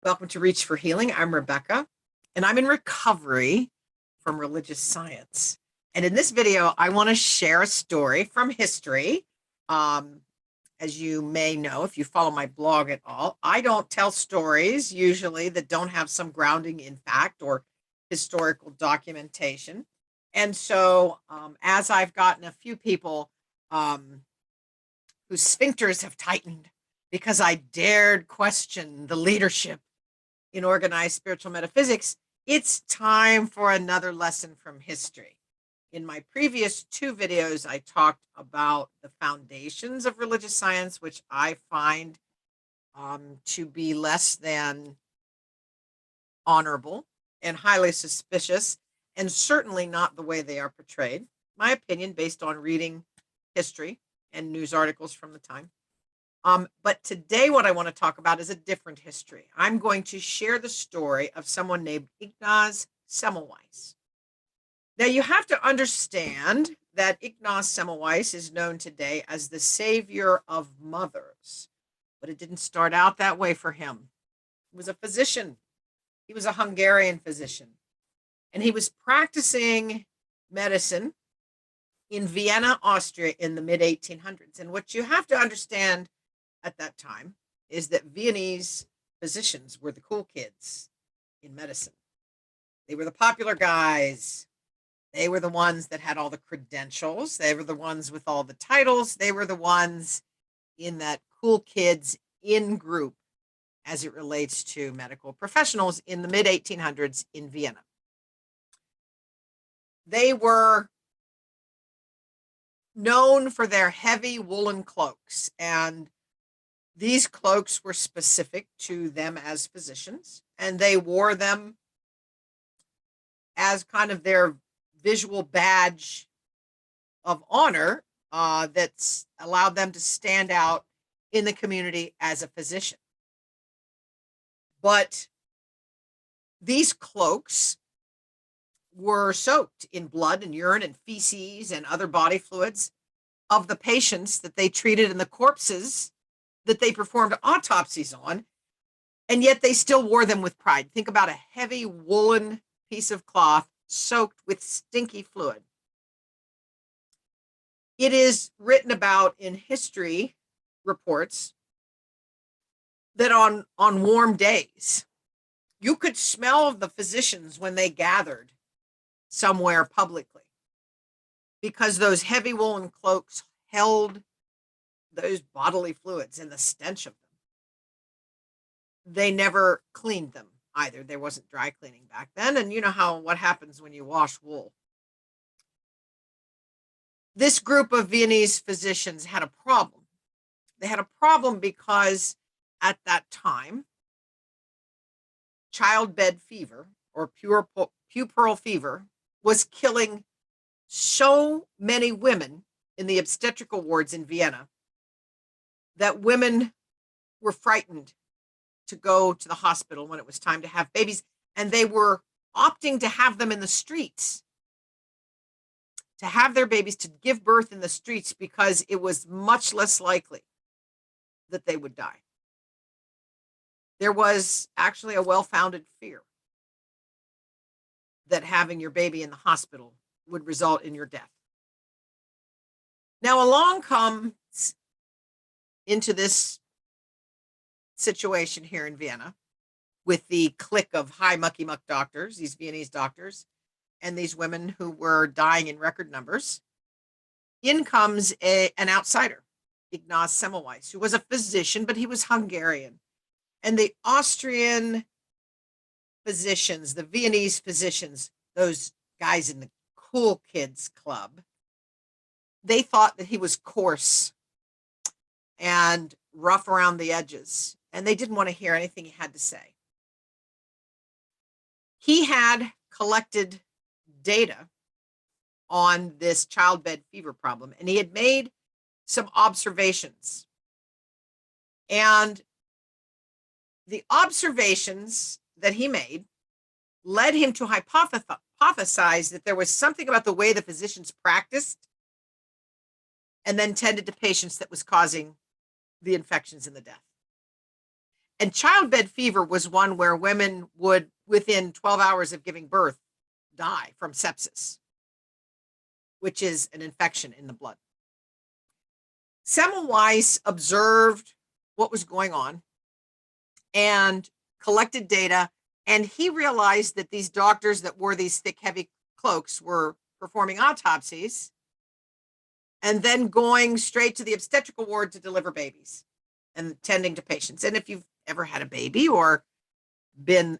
Welcome to Reach for Healing. I'm Rebecca, and I'm in recovery from religious science. And in this video, I want to share a story from history. As you may know, if you follow my blog at all, I don't tell stories usually that don't have some grounding in fact or historical documentation. And so, as I've gotten a few people whose sphincters have tightened because I dared question the leadership in organized spiritual metaphysics, it's time for another lesson from history. In my previous two videos, I talked about the foundations of religious science, which I find to be less than honorable and highly suspicious, and certainly not the way they are portrayed. My opinion, based on reading history and news articles from the time. But today, what I want to talk about is a different history. I'm going to share the story of someone named Ignaz Semmelweis. Now, you have to understand that Ignaz Semmelweis is known today as the savior of mothers, but it didn't start out that way for him. He was a physician. He was a Hungarian physician, and he was practicing medicine in Vienna, Austria in the mid-1800s. And what you have to understand at that time is that Viennese physicians were the cool kids in medicine. They were the popular guys. They were the ones that had all the credentials. They were the ones with all the titles. They were the ones in that cool kids in group as it relates to medical professionals in the mid-1800s in Vienna. They were known for their heavy woolen cloaks, and these cloaks were specific to them as physicians, and they wore them as kind of their visual badge of honor that's allowed them to stand out in the community as a physician. But these cloaks were soaked in blood and urine and feces and other body fluids of the patients that they treated and the corpses that they performed autopsies on, and yet they still wore them with pride. Think about a heavy woolen piece of cloth soaked with stinky fluid. It is written about in history reports that on warm days, you could smell the physicians when they gathered somewhere publicly because those heavy woolen cloaks held those bodily fluids and the stench of them. They never cleaned them either. There wasn't dry cleaning back then. And you know what happens when you wash wool. This group of Viennese physicians had a problem. They had a problem because at that time, childbed fever or puerperal fever was killing so many women in the obstetrical wards in Vienna that women were frightened to go to the hospital when it was time to have babies, and they were opting to have them in the streets, to have their babies, to give birth in the streets, because it was much less likely that they would die. There was actually a well-founded fear that having your baby in the hospital would result in your death. Now, along comes into this situation here in Vienna with the clique of high mucky muck doctors, these Viennese doctors, and these women who were dying in record numbers. In comes an outsider, Ignaz Semmelweis, who was a physician, but he was Hungarian. And the Austrian physicians, the Viennese physicians, those guys in the cool kids club, they thought that he was coarse and rough around the edges, and they didn't want to hear anything he had to say. He had collected data on this childbed fever problem, and he had made some observations. And the observations that he made led him to hypothesize that there was something about the way the physicians practiced and then tended to patients that was causing the infections and the death. And childbed fever was one where women would, within 12 hours of giving birth, die from sepsis, which is an infection in the blood. Semmelweis observed what was going on and collected data, and he realized that these doctors that wore these thick, heavy cloaks were performing autopsies and then going straight to the obstetrical ward to deliver babies and tending to patients. And if you've ever had a baby or been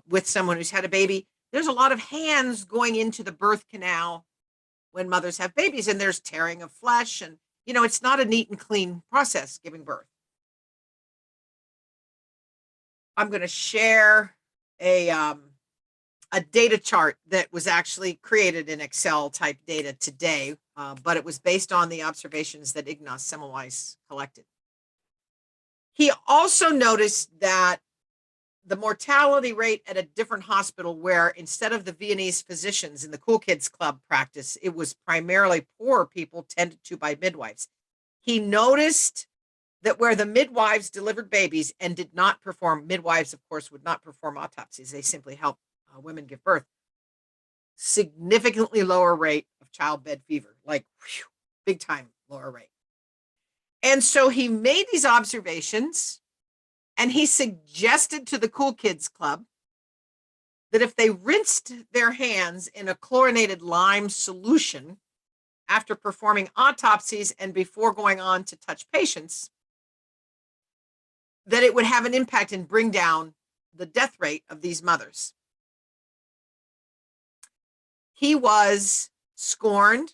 with someone who's had a baby, there's a lot of hands going into the birth canal when mothers have babies, and there's tearing of flesh, and it's not a neat and clean process giving birth. I'm going to share a data chart that was actually created in Excel type data today, but it was based on the observations that Ignaz Semmelweis collected. He also noticed that the mortality rate at a different hospital, where instead of the Viennese physicians in the Cool Kids Club practice, it was primarily poor people tended to by midwives. He noticed that where the midwives delivered babies and did not perform, midwives, of course, would not perform autopsies. They simply help women give birth. Significantly lower rate of childbed fever, like big time lower rate. And so he made these observations, and he suggested to the Cool Kids Club that if they rinsed their hands in a chlorinated lime solution after performing autopsies and before going on to touch patients, that it would have an impact and bring down the death rate of these mothers. He was scorned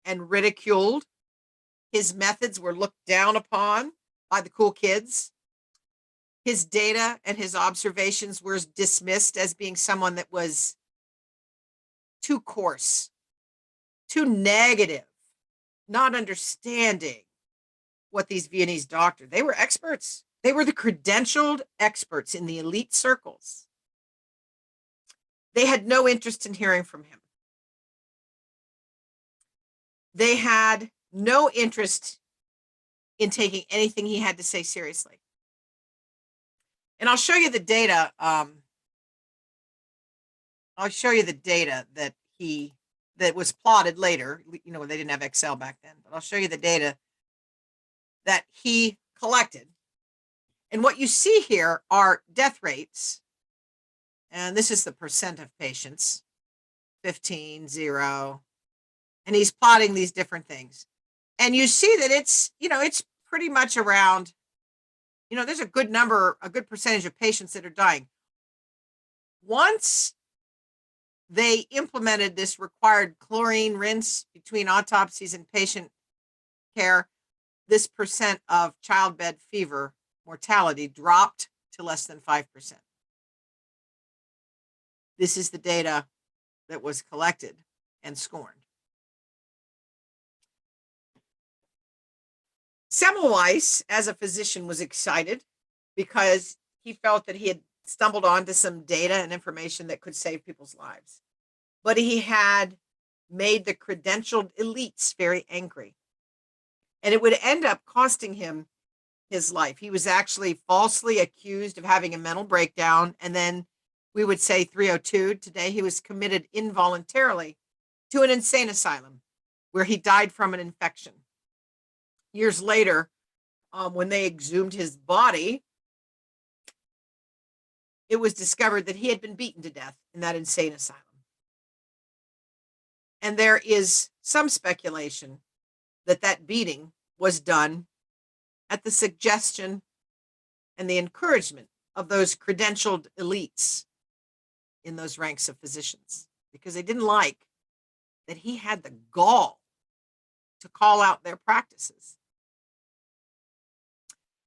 and ridiculed. His methods were looked down upon by the cool kids. His data and his observations were dismissed as being someone that was too coarse, too negative, not understanding what these Viennese doctors, they were experts. They were the credentialed experts in the elite circles. They had no interest in hearing from him. They had no interest in taking anything he had to say seriously. And I'll show you the data. I'll show you the data that was plotted later. They didn't have Excel back then, but I'll show you the data that he collected. And what you see here are death rates. And this is the percent of patients, 15, 0. And he's plotting these different things. And you see that it's pretty much around, there's a good percentage of patients that are dying. Once they implemented this required chlorine rinse between autopsies and patient care, this percent of childbed fever mortality dropped to less than 5%. This is the data that was collected and scorned. Semmelweis, as a physician, was excited because he felt that he had stumbled onto some data and information that could save people's lives. But he had made the credentialed elites very angry. And it would end up costing him his life. He was actually falsely accused of having a mental breakdown. And then we would say 302. Today, he was committed involuntarily to an insane asylum where he died from an infection. Years later, when they exhumed his body, it was discovered that he had been beaten to death in that insane asylum. And there is some speculation that that beating was done at the suggestion and the encouragement of those credentialed elites in those ranks of physicians, because they didn't like that he had the gall to call out their practices.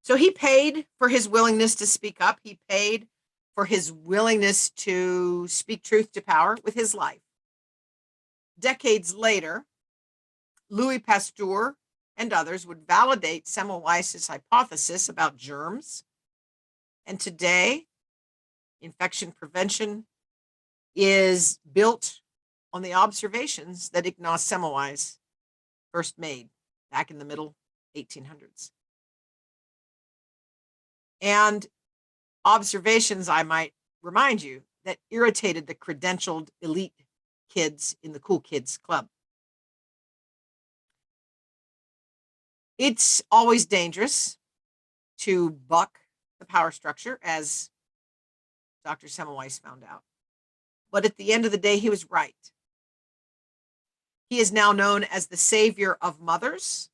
So he paid for his willingness to speak up. He paid for his willingness to speak truth to power with his life. Decades later, Louis Pasteur and others would validate Semmelweis' hypothesis about germs. And today, infection prevention is built on the observations that Ignaz Semmelweis first made back in the middle 1800s. And Observations, I might remind you, that irritated the credentialed elite kids in the Cool Kids Club. It's always dangerous to buck the power structure, as Dr. Semmelweis found out. But at the end of the day, he was right. He is now known as the savior of mothers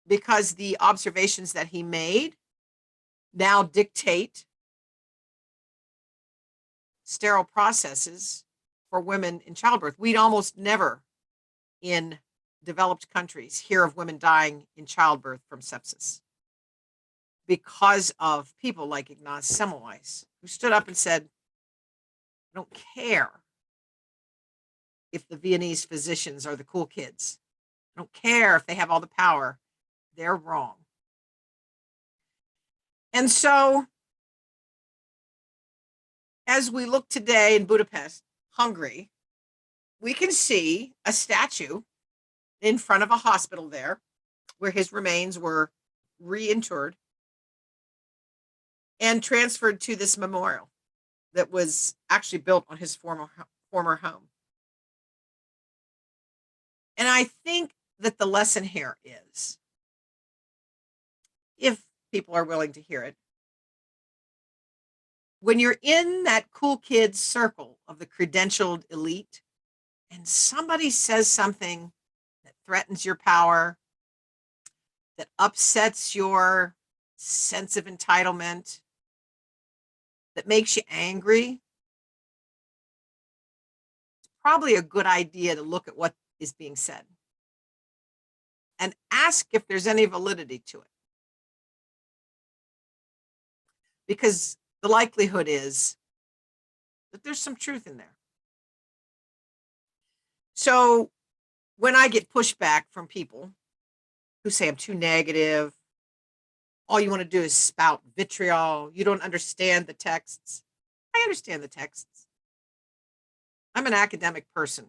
because the observations that he made now dictate sterile processes for women in childbirth. We'd almost never in developed countries hear of women dying in childbirth from sepsis because of people like Ignaz Semmelweis, who stood up and said, I don't care if the Viennese physicians are the cool kids. I don't care if they have all the power. They're wrong. And so, as we look today in Budapest, Hungary, we can see a statue in front of a hospital there where his remains were reinterred and transferred to this memorial that was actually built on his former home. And I think that the lesson here is, if people are willing to hear it, when you're in that cool kids circle of the credentialed elite and somebody says something that threatens your power, that upsets your sense of entitlement, that makes you angry, it's probably a good idea to look at what is being said and ask if there's any validity to it. Because the likelihood is that there's some truth in there. So when I get pushback from people who say I'm too negative, all you want to do is spout vitriol, you don't understand the texts. I understand the texts. I'm an academic person.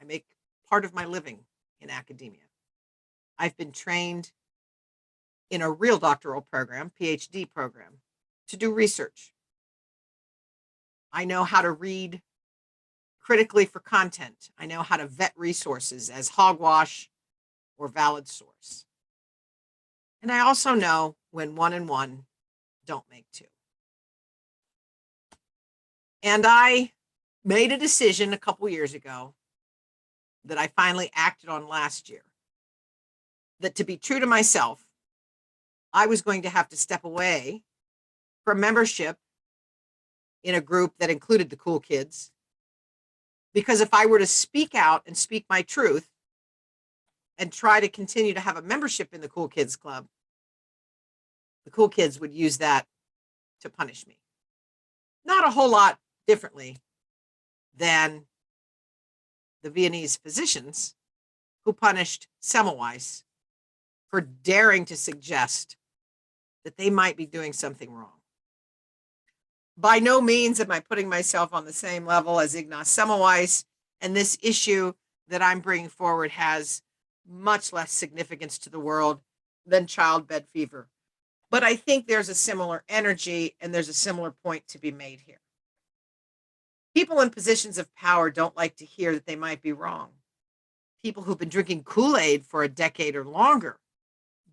I make part of my living in academia. I've been trained in a real doctoral program, PhD program, to do research. I know how to read critically for content. I know how to vet resources as hogwash or valid source. And I also know when 1 and 1 don't make 2. And I made a decision a couple years ago that I finally acted on last year, that to be true to myself, I was going to have to step away from membership in a group that included the cool kids. Because if I were to speak out and speak my truth and try to continue to have a membership in the Cool Kids Club, the cool kids would use that to punish me. Not a whole lot differently than the Viennese physicians who punished Semmelweis for daring to suggest that they might be doing something wrong. By no means am I putting myself on the same level as Ignaz Semmelweis, and this issue that I'm bringing forward has much less significance to the world than childbed fever. But I think there's a similar energy and there's a similar point to be made here. People in positions of power don't like to hear that they might be wrong. People who've been drinking Kool-Aid for a decade or longer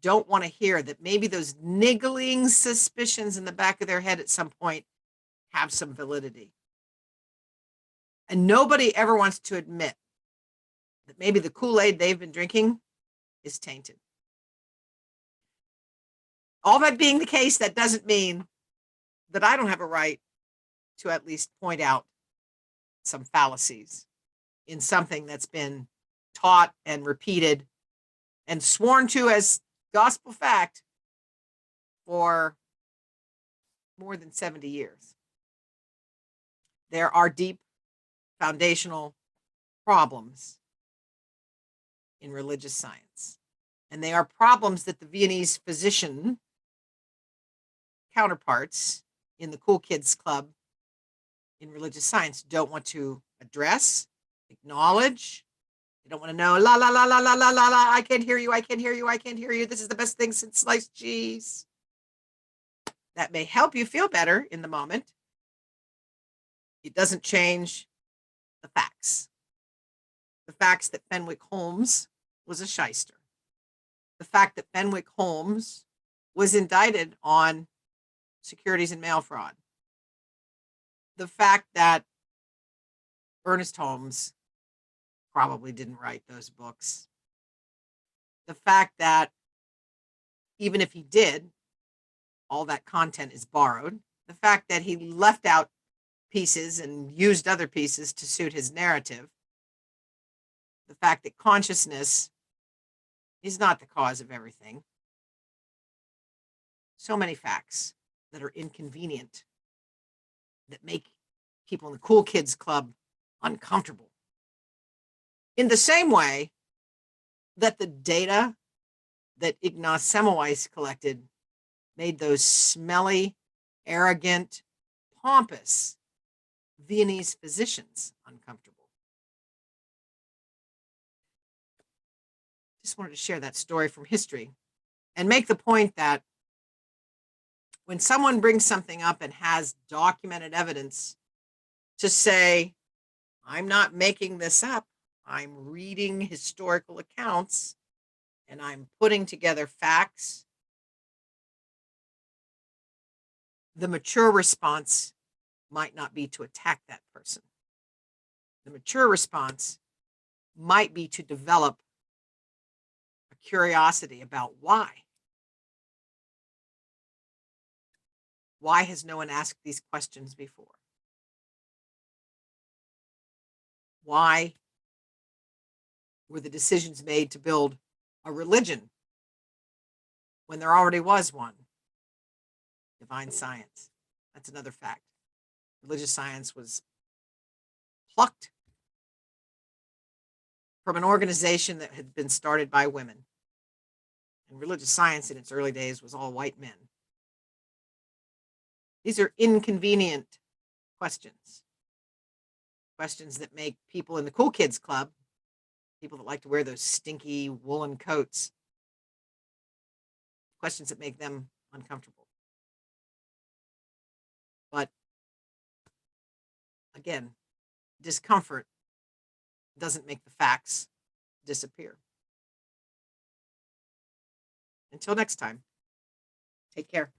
don't want to hear that maybe those niggling suspicions in the back of their head at some point have some validity. And nobody ever wants to admit that maybe the Kool-Aid they've been drinking is tainted. All that being the case, that doesn't mean that I don't have a right to at least point out some fallacies in something that's been taught and repeated and sworn to as gospel fact for more than 70 years. There are deep foundational problems in religious science, and they are problems that the Viennese physician counterparts in the Cool Kids Club in religious science don't want to address, acknowledge. They don't want to know, la, la, la, la, la, la, la, la, I can't hear you, I can't hear you, I can't hear you. This is the best thing since sliced cheese. that may help you feel better in the moment, it doesn't change the facts. The facts that Fenwick Holmes was a shyster. The fact that Fenwick Holmes was indicted on securities and mail fraud. The fact that Ernest Holmes probably didn't write those books. The fact that even if he did, all that content is borrowed. The fact that he left out pieces and used other pieces to suit his narrative. The fact that consciousness is not the cause of everything. So many facts that are inconvenient, that make people in the cool kids club uncomfortable. In the same way that the data that Ignaz Semmelweis collected made those smelly, arrogant, pompous Viennese physicians uncomfortable. Just wanted to share that story from history and make the point that when someone brings something up and has documented evidence to say, I'm not making this up, I'm reading historical accounts and I'm putting together facts, the mature response might not be to attack that person. The mature response might be to develop a curiosity about why. Why has no one asked these questions before? Why were the decisions made to build a religion when there already was one? Divine science. That's another fact. Religious science was plucked from an organization that had been started by women. And religious science in its early days was all white men. These are inconvenient questions. Questions that make people in the cool kids club, people that like to wear those stinky woolen coats, questions that make them uncomfortable. But again, discomfort doesn't make the facts disappear. Until next time, take care.